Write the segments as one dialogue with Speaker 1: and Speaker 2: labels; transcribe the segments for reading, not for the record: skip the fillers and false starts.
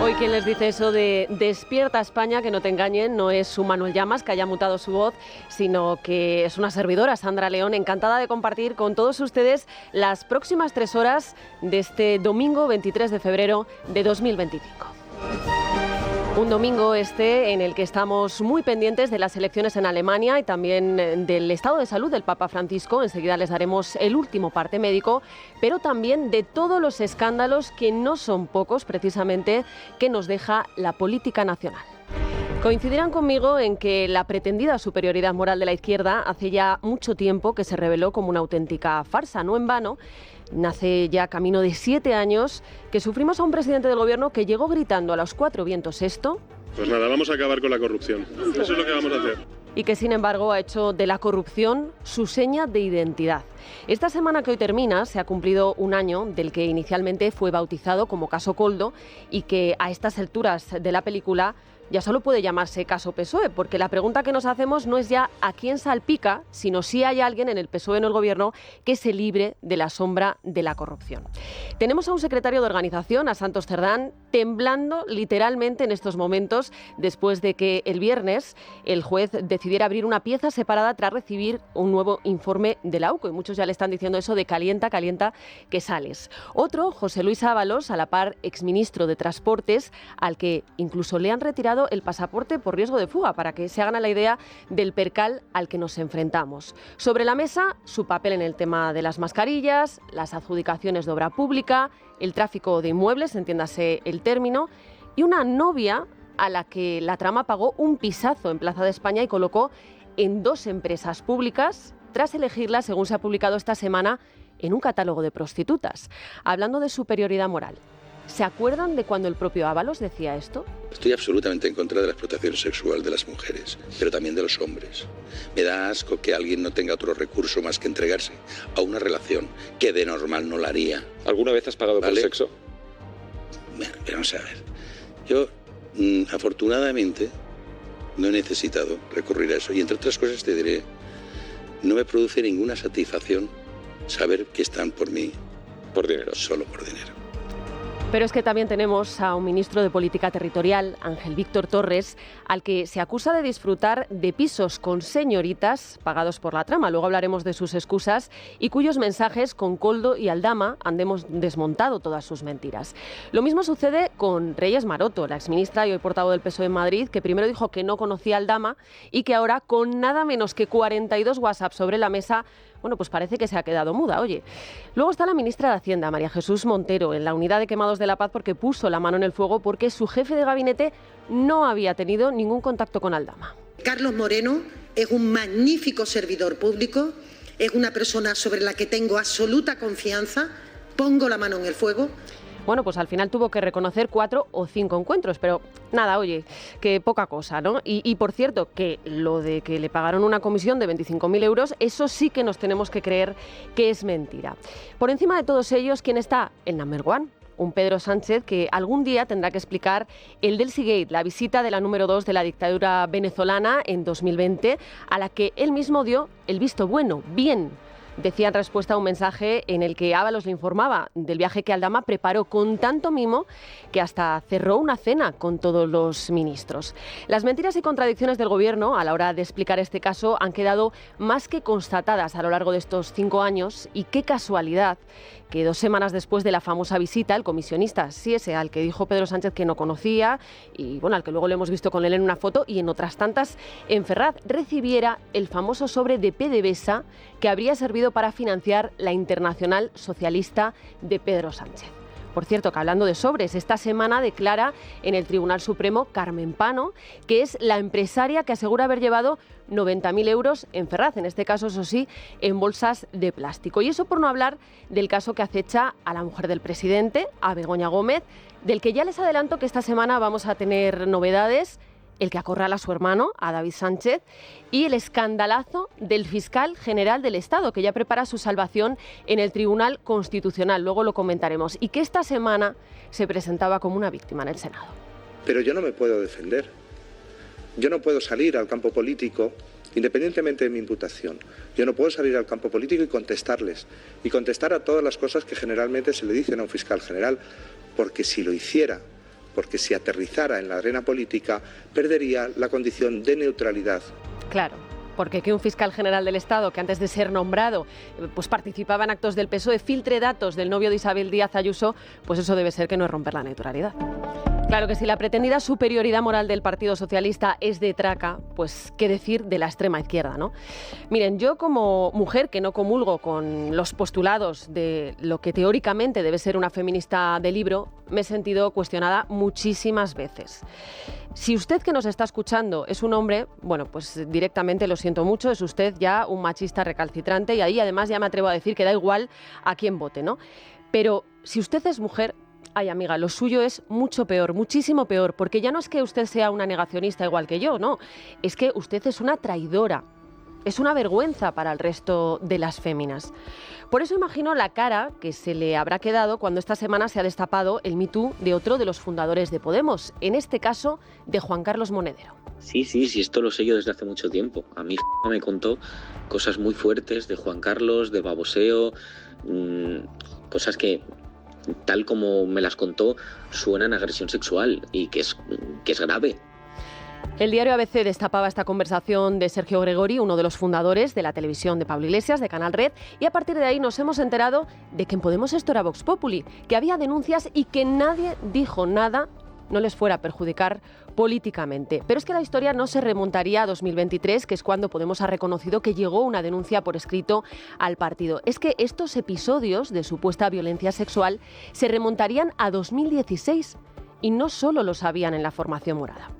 Speaker 1: Hoy quien les dice eso de despierta España, que no te engañen, no es su Manuel Llamas, que haya mutado su voz, sino que es una servidora, Sandra León, encantada de compartir con todos ustedes las próximas 3 horas de este domingo 23 de febrero de 2025. Un domingo en el que estamos muy pendientes de las elecciones en Alemania y también del estado de salud del Papa Francisco. Enseguida les daremos el último parte médico, pero también de todos los escándalos, que no son pocos precisamente, que nos deja la política nacional. Coincidirán conmigo en que la pretendida superioridad moral de la izquierda hace ya mucho tiempo que se reveló como una auténtica farsa. No en vano, nace ya camino de 7 años que sufrimos a un presidente del gobierno que llegó gritando a los 4 vientos esto.
Speaker 2: Pues nada, vamos a acabar con la corrupción. Eso es lo que vamos a hacer.
Speaker 1: Y que sin embargo ha hecho de la corrupción su seña de identidad. Esta semana que hoy termina se ha cumplido un año del que inicialmente fue bautizado como caso Koldo y que a estas alturas de la película ya solo puede llamarse caso PSOE, porque la pregunta que nos hacemos no es ya a quién salpica, sino si hay alguien en el PSOE, en el gobierno, que se libre de la sombra de la corrupción. Tenemos a un secretario de organización, a Santos Cerdán, temblando literalmente en estos momentos, después de que el viernes el juez decidiera abrir una pieza separada tras recibir un nuevo informe de la UCO. Y muchos ya le están diciendo eso de calienta, calienta, que sales. Otro, José Luis Ábalos, a la par exministro de Transportes, al que incluso le han retirado el pasaporte por riesgo de fuga, para que se hagan a la idea del percal al que nos enfrentamos. Sobre la mesa, su papel en el tema de las mascarillas, las adjudicaciones de obra pública, el tráfico de inmuebles, entiéndase el término, y una novia a la que la trama pagó un pisazo en Plaza de España y colocó en 2 empresas públicas, tras elegirla, según se ha publicado esta semana, en un catálogo de prostitutas. Hablando de superioridad moral, ¿se acuerdan de cuando el propio Ábalos decía esto?
Speaker 3: Estoy absolutamente en contra de la explotación sexual de las mujeres, pero también de los hombres. Me da asco que alguien no tenga otro recurso más que entregarse a una relación que de normal no la haría.
Speaker 4: ¿Alguna vez has pagado por sexo?
Speaker 3: Bueno, vamos a ver. Yo, afortunadamente, no he necesitado recurrir a eso. Y entre otras cosas te diré, no me produce ninguna satisfacción saber que están por mí.
Speaker 4: Por dinero.
Speaker 3: Solo por dinero.
Speaker 1: Pero es que también tenemos a un ministro de Política Territorial, Ángel Víctor Torres, al que se acusa de disfrutar de pisos con señoritas pagados por la trama. Luego hablaremos de sus excusas, y cuyos mensajes con Koldo y Aldama han desmontado todas sus mentiras. Lo mismo sucede con Reyes Maroto, la exministra y hoy portavoz del PSOE en Madrid, que primero dijo que no conocía a Aldama y que ahora, con nada menos que 42 WhatsApp sobre la mesa, bueno, pues parece que se ha quedado muda, oye. Luego está la ministra de Hacienda, María Jesús Montero, en la unidad de Quemados de la Paz, porque puso la mano en el fuego porque su jefe de gabinete no había tenido ningún contacto con Aldama.
Speaker 5: Carlos Moreno es un magnífico servidor público, es una persona sobre la que tengo absoluta confianza, pongo la mano en el fuego.
Speaker 1: Bueno, pues al final tuvo que reconocer 4 o 5 encuentros, pero nada, oye, que poca cosa, ¿no? Y por cierto, que lo de que le pagaron una comisión de 25.000 euros, eso sí que nos tenemos que creer que es mentira. Por encima de todos ellos, ¿quién está? El number one. Un Pedro Sánchez que algún día tendrá que explicar el Delsigate, la visita de la número 2 de la dictadura venezolana en 2020, a la que él mismo dio el visto bueno, bien. Decía en respuesta a un mensaje en el que Ábalos le informaba del viaje que Aldama preparó con tanto mimo que hasta cerró una cena con todos los ministros. Las mentiras y contradicciones del gobierno a la hora de explicar este caso han quedado más que constatadas a lo largo de estos 5 años, y qué casualidad que 2 semanas después de la famosa visita, el comisionista, sí ese al que dijo Pedro Sánchez que no conocía y bueno, al que luego lo hemos visto con él en una foto y en otras tantas en Ferraz, recibiera el famoso sobre de PDVSA que habría servido para financiar la Internacional Socialista de Pedro Sánchez. Por cierto, que hablando de sobres, esta semana declara en el Tribunal Supremo Carmen Pano, que es la empresaria que asegura haber llevado 90.000 euros en Ferraz, en este caso, eso sí, en bolsas de plástico. Y eso por no hablar del caso que acecha a la mujer del presidente, a Begoña Gómez, del que ya les adelanto que esta semana vamos a tener novedades, el que acorrala a su hermano, a David Sánchez, y el escandalazo del fiscal general del Estado, que ya prepara su salvación en el Tribunal Constitucional. Luego lo comentaremos. Y que esta semana se presentaba como una víctima en el Senado.
Speaker 6: Pero yo no me puedo defender. Yo no puedo salir al campo político, independientemente de mi imputación. Yo no puedo salir al campo político y contestarles. Y contestar a todas las cosas que generalmente se le dicen a un fiscal general. Porque si lo hiciera, porque si aterrizara en la arena política perdería la condición de neutralidad.
Speaker 1: Claro. Porque que un fiscal general del Estado, que antes de ser nombrado, pues participaba en actos del PSOE, filtre datos del novio de Isabel Díaz Ayuso, pues eso debe ser que no es romper la neutralidad. Claro que si la pretendida superioridad moral del Partido Socialista es de traca, pues qué decir de la extrema izquierda, ¿no? Miren, yo como mujer que no comulgo con los postulados de lo que teóricamente debe ser una feminista de libro, me he sentido cuestionada muchísimas veces. Si usted que nos está escuchando es un hombre, bueno, pues directamente lo siento mucho, es usted ya un machista recalcitrante y ahí además ya me atrevo a decir que da igual a quién vote, ¿no? Pero si usted es mujer, ay amiga, lo suyo es mucho peor, muchísimo peor, porque ya no es que usted sea una negacionista igual que yo, no, es que usted es una traidora. Es una vergüenza para el resto de las féminas. Por eso imagino la cara que se le habrá quedado cuando esta semana se ha destapado el Me Too de otro de los fundadores de Podemos, en este caso de Juan Carlos Monedero.
Speaker 7: Sí, esto lo sé yo desde hace mucho tiempo. A mí me contó cosas muy fuertes de Juan Carlos, de baboseo, cosas que, tal como me las contó, suenan a agresión sexual y que es grave.
Speaker 1: El diario ABC destapaba esta conversación de Sergio Gregori, uno de los fundadores de la televisión de Pablo Iglesias, de Canal Red, y a partir de ahí nos hemos enterado de que en Podemos esto era Vox Populi, que había denuncias y que nadie dijo nada, no les fuera a perjudicar políticamente. Pero es que la historia no se remontaría a 2023, que es cuando Podemos ha reconocido que llegó una denuncia por escrito al partido. Es que estos episodios de supuesta violencia sexual se remontarían a 2016 y no solo lo sabían en la formación morada.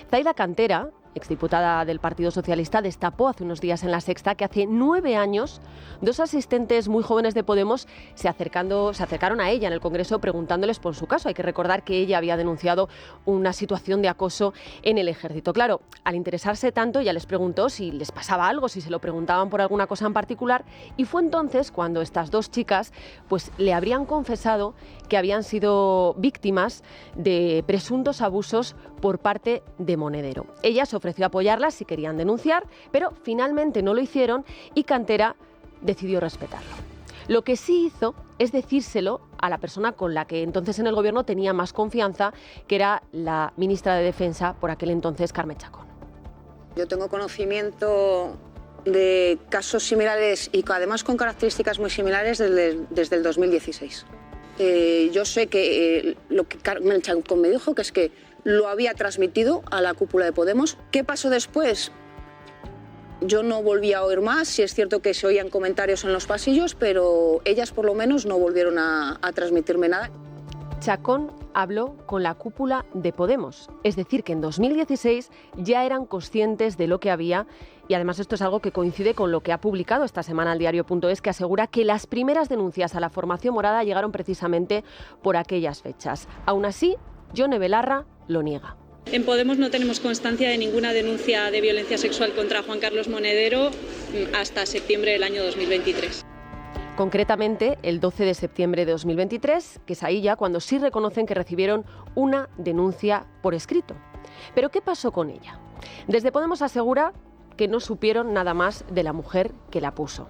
Speaker 1: Zaida Cantera, exdiputada del Partido Socialista, destapó hace unos días en La Sexta que hace 9 años 2 asistentes muy jóvenes de Podemos se acercaron a ella en el Congreso preguntándoles por su caso. Hay que recordar que ella había denunciado una situación de acoso en el Ejército. Claro, al interesarse tanto, ella les preguntó si les pasaba algo, si se lo preguntaban por alguna cosa en particular, y fue entonces cuando estas 2 chicas pues le habrían confesado que habían sido víctimas de presuntos abusos por parte de Monedero. Ella se ofreció a apoyarlas si querían denunciar, pero finalmente no lo hicieron y Cantera decidió respetarlo. Lo que sí hizo es decírselo a la persona con la que entonces en el gobierno tenía más confianza, que era la ministra de Defensa por aquel entonces, Carme Chacón.
Speaker 8: Yo tengo conocimiento de casos similares y además con características muy similares desde el 2016. Yo sé que lo que Carme Chacón me dijo, que es que lo había transmitido a la cúpula de Podemos. ¿Qué pasó después? Yo no volví a oír más. Sí es cierto que se oían comentarios en los pasillos, pero ellas por lo menos no volvieron a transmitirme nada.
Speaker 1: Chacón habló con la cúpula de Podemos, es decir, que en 2016 ya eran conscientes de lo que había, y además esto es algo que coincide con lo que ha publicado esta semana el diario.es, que asegura que las primeras denuncias a la formación morada llegaron precisamente por aquellas fechas. Aún así, Yone Belarra lo niega.
Speaker 9: En Podemos no tenemos constancia de ninguna denuncia de violencia sexual contra Juan Carlos Monedero hasta septiembre del año 2023.
Speaker 1: Concretamente, el 12 de septiembre de 2023, que es ahí ya cuando sí reconocen que recibieron una denuncia por escrito. ¿Pero qué pasó con ella? Desde Podemos asegura que no supieron nada más de la mujer que la puso.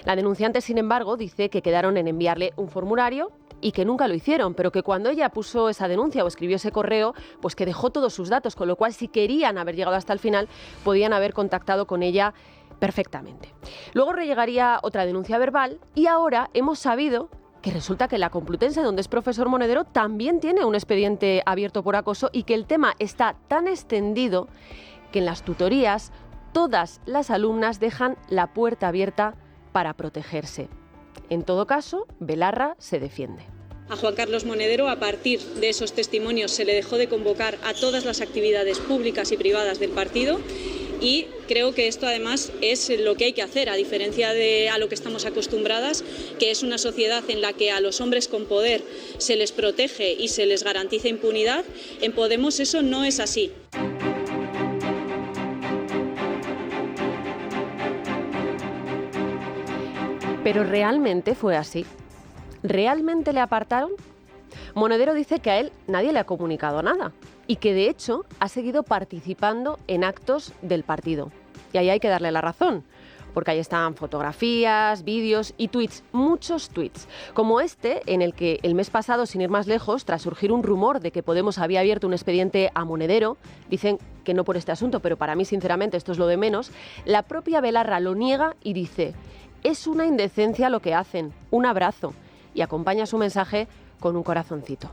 Speaker 1: La denunciante, sin embargo, dice que quedaron en enviarle un formulario y que nunca lo hicieron, pero que cuando ella puso esa denuncia o escribió ese correo, pues que dejó todos sus datos, con lo cual si querían haber llegado hasta el final, podían haber contactado con ella perfectamente. Luego rellegaría otra denuncia verbal y ahora hemos sabido que resulta que la Complutense, donde es profesor Monedero, también tiene un expediente abierto por acoso y que el tema está tan extendido que en las tutorías todas las alumnas dejan la puerta abierta para protegerse. En todo caso, Belarra se defiende.
Speaker 9: A Juan Carlos Monedero, a partir de esos testimonios, se le dejó de convocar a todas las actividades públicas y privadas del partido y creo que esto además es lo que hay que hacer, a diferencia de a lo que estamos acostumbradas, que es una sociedad en la que a los hombres con poder se les protege y se les garantiza impunidad. En Podemos eso no es así.
Speaker 1: Pero ¿realmente fue así? ¿Realmente le apartaron? Monedero dice que a él nadie le ha comunicado nada y que de hecho ha seguido participando en actos del partido. Y ahí hay que darle la razón, porque ahí están fotografías, vídeos y tweets, muchos tweets, como este en el que el mes pasado, sin ir más lejos, tras surgir un rumor de que Podemos había abierto un expediente a Monedero, dicen que no por este asunto, pero para mí sinceramente esto es lo de menos, la propia Belarra lo niega y dice: es una indecencia lo que hacen, un abrazo, y acompaña su mensaje con un corazoncito.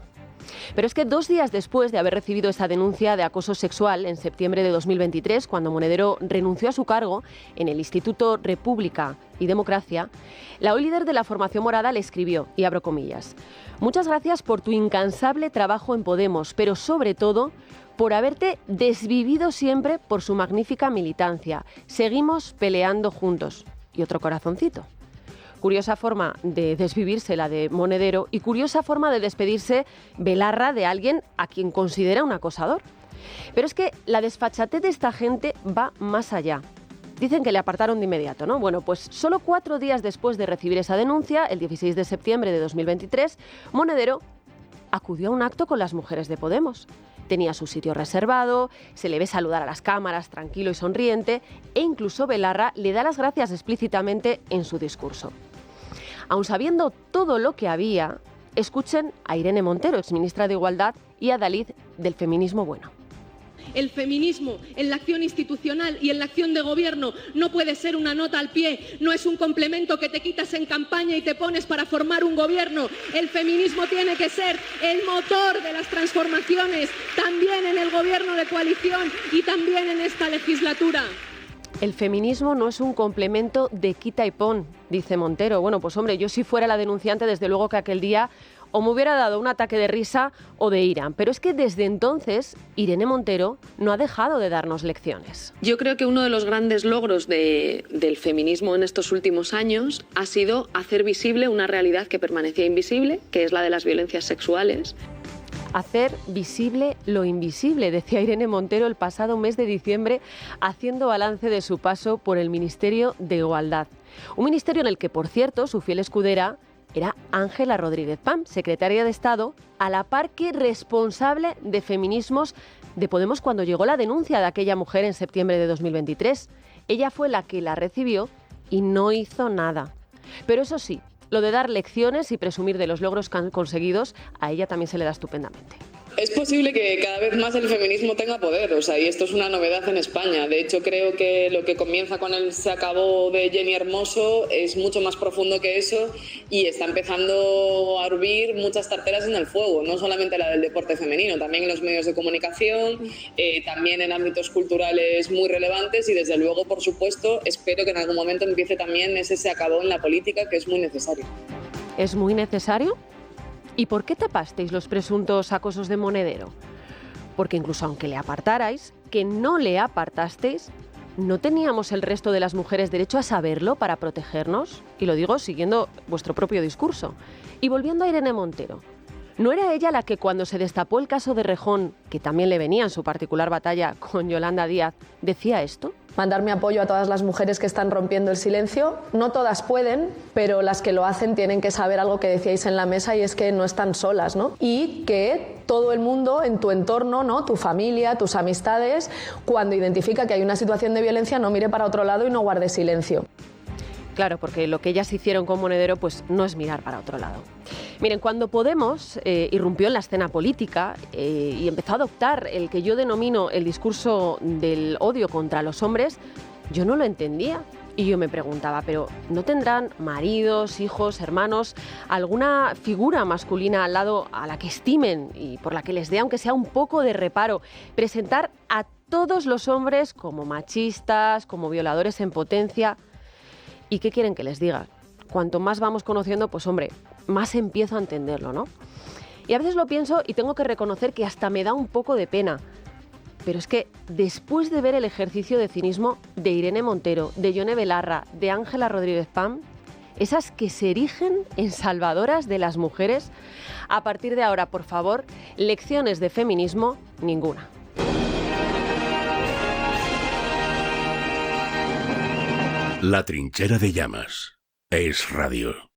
Speaker 1: Pero es que 2 días después de haber recibido esa denuncia de acoso sexual, en septiembre de 2023, cuando Monedero renunció a su cargo en el Instituto República y Democracia, la hoy líder de la formación morada le escribió, y abro comillas: muchas gracias por tu incansable trabajo en Podemos, pero sobre todo por haberte desvivido siempre por su magnífica militancia. Seguimos peleando juntos. Y otro corazoncito. Curiosa forma de desvivirse la de Monedero y curiosa forma de despedirse Belarra de alguien a quien considera un acosador. Pero es que la desfachatez de esta gente va más allá. Dicen que le apartaron de inmediato, ¿no? Bueno, pues solo 4 días después de recibir esa denuncia, el 16 de septiembre de 2023, Monedero acudió a un acto con las mujeres de Podemos. Tenía su sitio reservado, se le ve saludar a las cámaras tranquilo y sonriente, e incluso Belarra le da las gracias explícitamente en su discurso. Aun sabiendo todo lo que había, escuchen a Irene Montero, exministra de Igualdad, y a Dalit del Feminismo Bueno.
Speaker 10: El feminismo en la acción institucional y en la acción de gobierno no puede ser una nota al pie, no es un complemento que te quitas en campaña y te pones para formar un gobierno. El feminismo tiene que ser el motor de las transformaciones, también en el gobierno de coalición y también en esta legislatura.
Speaker 1: El feminismo no es un complemento de quita y pon, dice Montero. Bueno, pues hombre, yo si fuera la denunciante, desde luego que aquel día o me hubiera dado un ataque de risa o de ira. Pero es que desde entonces Irene Montero no ha dejado de darnos lecciones.
Speaker 11: Yo creo que uno de los grandes logros del feminismo en estos últimos años ha sido hacer visible una realidad que permanecía invisible, que es la de las violencias sexuales.
Speaker 1: Hacer visible lo invisible, decía Irene Montero el pasado mes de diciembre, haciendo balance de su paso por el Ministerio de Igualdad. Un ministerio en el que, por cierto, su fiel escudera era Ángela Rodríguez Pam, secretaria de Estado, a la par que responsable de feminismos de Podemos cuando llegó la denuncia de aquella mujer en septiembre de 2023. Ella fue la que la recibió y no hizo nada. Pero eso sí, lo de dar lecciones y presumir de los logros conseguidos, a ella también se le da estupendamente.
Speaker 12: Es posible que cada vez más el feminismo tenga poder, y esto es una novedad en España. De hecho, creo que lo que comienza con el se acabó de Jenny Hermoso es mucho más profundo que eso y está empezando a hervir muchas tarteras en el fuego, no solamente la del deporte femenino, también en los medios de comunicación, también en ámbitos culturales muy relevantes y desde luego, por supuesto, espero que en algún momento empiece también ese se acabó en la política, que es muy necesario.
Speaker 1: ¿Es muy necesario? ¿Y por qué tapasteis los presuntos acosos de Monedero? Porque incluso aunque le apartarais, que no le apartasteis, ¿no teníamos el resto de las mujeres derecho a saberlo para protegernos? Y lo digo siguiendo vuestro propio discurso. Y volviendo a Irene Montero, ¿no era ella la que cuando se destapó el caso de Rejón, que también le venía en su particular batalla con Yolanda Díaz, decía esto?
Speaker 13: Mandar mi apoyo a todas las mujeres que están rompiendo el silencio. No todas pueden, pero las que lo hacen tienen que saber algo que decíais en la mesa y es que no están solas, ¿no? Y que todo el mundo en tu entorno, ¿no? Tu familia, tus amistades, cuando identifica que hay una situación de violencia, no mire para otro lado y no guarde silencio.
Speaker 1: Claro, porque lo que ellas hicieron con Monedero pues no es mirar para otro lado. Miren, cuando Podemos irrumpió en la escena política y empezó a adoptar el que yo denomino el discurso del odio contra los hombres, yo no lo entendía. Y yo me preguntaba, ¿pero no tendrán maridos, hijos, hermanos, alguna figura masculina al lado a la que estimen y por la que les dé, aunque sea un poco de reparo, presentar a todos los hombres como machistas, como violadores en potencia? ¿Y qué quieren que les diga? Cuanto más vamos conociendo, pues hombre, más empiezo a entenderlo, ¿no? Y a veces lo pienso y tengo que reconocer que hasta me da un poco de pena. Pero es que después de ver el ejercicio de cinismo de Irene Montero, de Yone Belarra, de Ángela Rodríguez Pam, esas que se erigen en salvadoras de las mujeres, a partir de ahora, por favor, lecciones de feminismo, ninguna.
Speaker 14: La trinchera de llamas. Es radio.